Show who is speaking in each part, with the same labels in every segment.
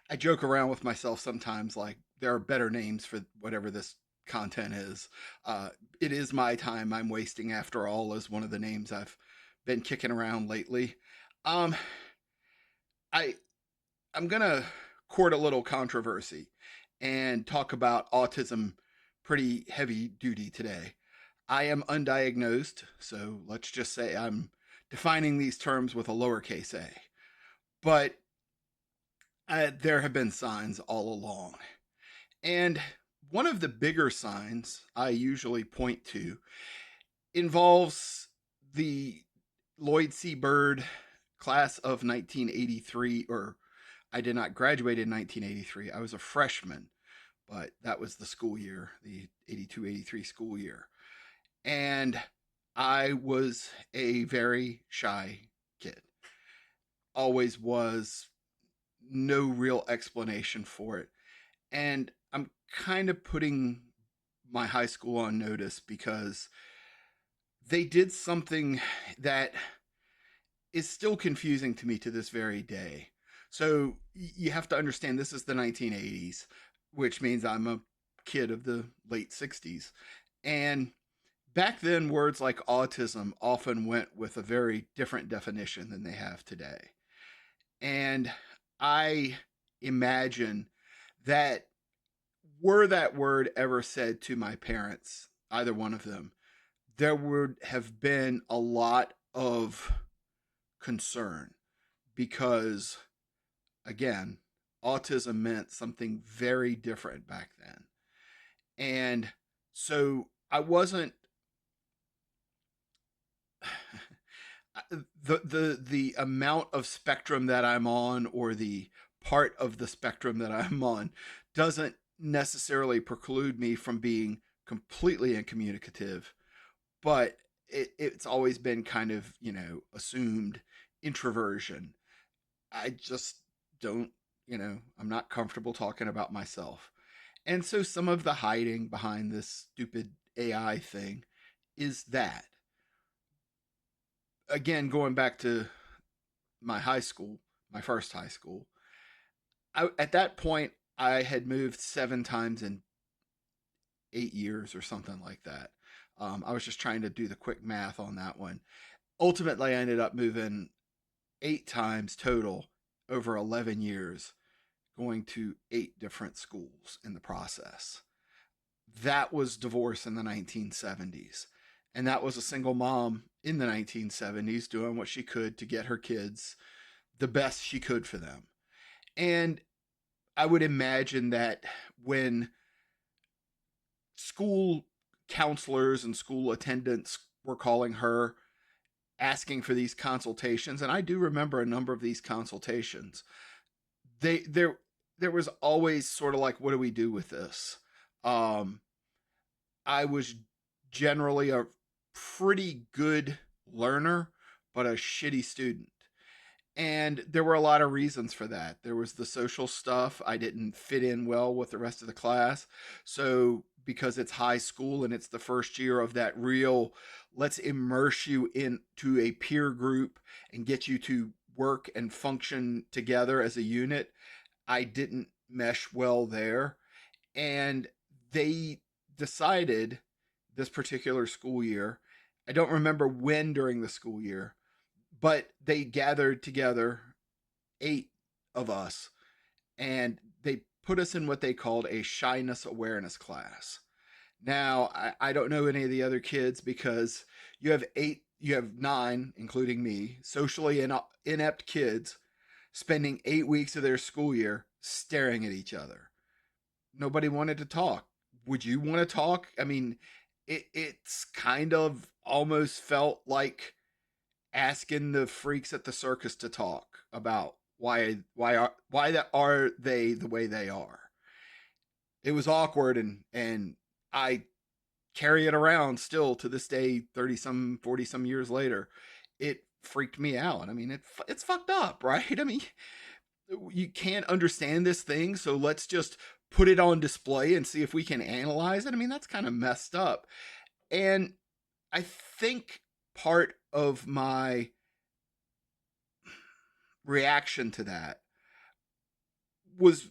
Speaker 1: I joke around with myself sometimes, like there are better names for whatever this content is. Uh, it is my time I'm wasting after all is one of the names I've been kicking around lately. Um, I I'm gonna court a little controversy and talk about autism pretty heavy duty today. I am undiagnosed, so let's just say I'm defining these terms with a lowercase a. But there have been signs all along. And one of the bigger signs I usually point to involves the Lloyd C. Bird class of 1983, or I did not graduate in 1983. I was a freshman, but that was the school year, the 82-83 school year. And I was a very shy kid. Always was, no real explanation for it. And I'm kind of putting my high school on notice because they did something that is still confusing to me to this very day. So you have to understand this is the 1980s, which means I'm a kid of the late 60s. And back then, words like autism often went with a very different definition than they have today. And I imagine that were that word ever said to my parents, either one of them, there would have been a lot of concern because, again, autism meant something very different back then. And so I wasn't the amount of spectrum that I'm on, or the part of the spectrum that I'm on, doesn't necessarily preclude me from being completely incommunicative, but it's always been kind of, assumed introversion. I just don't, I'm not comfortable talking about myself. And so some of the hiding behind this stupid AI thing is that. Again, going back to my high school, my first high school, at that point, I had moved 7 times in 8 years or something like that. I was just trying to do the quick math on that one. Ultimately, I ended up moving 8 times total over 11 years, going to 8 different schools in the process. That was divorce in the 1970s. And that was a single mom in the 1970s doing what she could to get her kids the best she could for them. And I would imagine that when school counselors and school attendants were calling her asking for these consultations, and I do remember a number of these consultations, they there was always sort of like, what do we do with this? um I was generally a pretty good learner, but a shitty student. And there were a lot of reasons for that. There was the social stuff. I didn't fit in well with the rest of the class. So, because it's high school and it's the first year of that real, let's immerse you into a peer group and get you to work and function together as a unit, I didn't mesh well there. And they decided this particular school year, I don't remember when during the school year, but they gathered together 8 of us, and they put us in what they called a shyness awareness class. Now, I don't know any of the other kids because you have 9, including me, socially inept kids spending 8 weeks of their school year staring at each other. Nobody wanted to talk. Would you want to talk? I mean, it's kind of almost felt like asking the freaks at the circus to talk about why are they the way they are. It was awkward, and I carry it around still to this day, 30 some 40 some years later. It freaked me out. I mean, it's fucked up, right? I mean, you can't understand this thing, so let's just put it on display and see if we can analyze it. I mean, that's kind of messed up. And I think part of my reaction to that was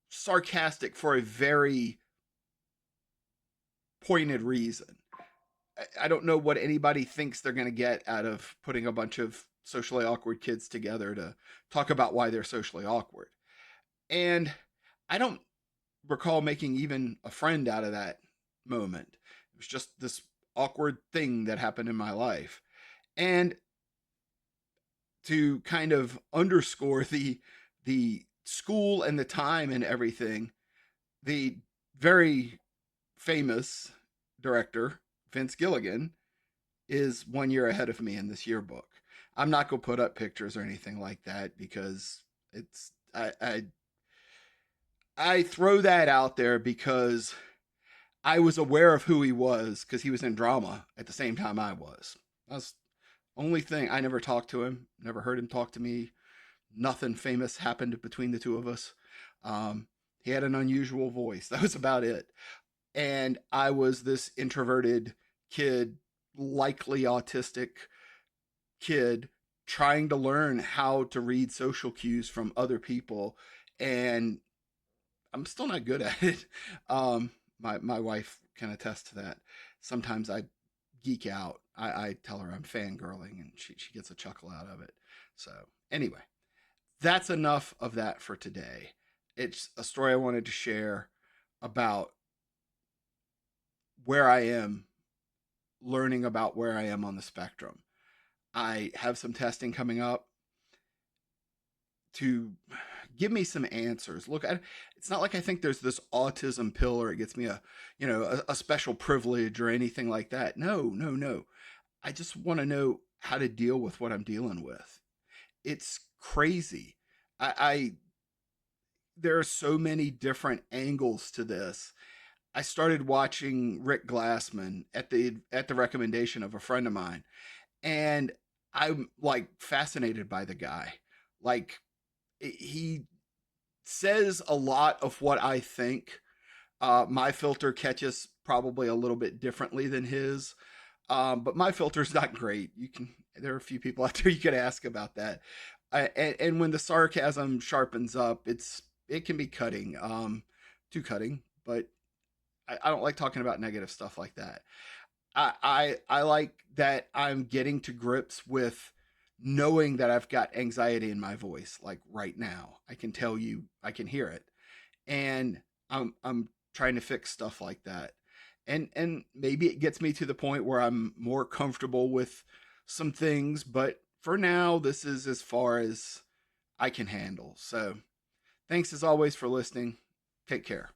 Speaker 1: sarcastic for a very pointed reason. I don't know what anybody thinks they're going to get out of putting a bunch of socially awkward kids together to talk about why they're socially awkward. And I don't recall making even a friend out of that moment. It was just this awkward thing that happened in my life. And to kind of underscore the school and the time and everything, the very famous director Vince Gilligan is 1 year ahead of me in this yearbook. I'm not gonna put up pictures or anything like that because it's I throw that out there because I was aware of who he was because he was in drama at the same time I was. That's the only thing. I never talked to him, never heard him talk to me. Nothing famous happened between the two of us. He had an unusual voice. That was about it. And I was this introverted kid, likely autistic kid, trying to learn how to read social cues from other people. And I'm still not good at it. My wife can attest to that. Sometimes I geek out. I tell her I'm fangirling, and she gets a chuckle out of it. So anyway, that's enough of that for today. It's a story I wanted to share about where I am, learning about where I am on the spectrum. I have some testing coming up to give me some answers. Look, it's not like I think there's this autism pill or it gets me a special privilege or anything like that. No, no, no. I just want to know how to deal with what I'm dealing with. It's crazy. I there are so many different angles to this. I started watching Rick Glassman at the recommendation of a friend of mine, and I'm like fascinated by the guy. Like he says a lot of what I think. My filter catches probably a little bit differently than his, but my filter's not great. There are a few people out there you could ask about that. And when the sarcasm sharpens up, it can be cutting, too cutting. But I don't like talking about negative stuff like that. I like that I'm getting to grips with knowing that I've got anxiety in my voice. Like right now, I can tell you, I can hear it, and I'm trying to fix stuff like that. And maybe it gets me to the point where I'm more comfortable with some things, but for now, this is as far as I can handle. So, thanks as always for listening. Take care.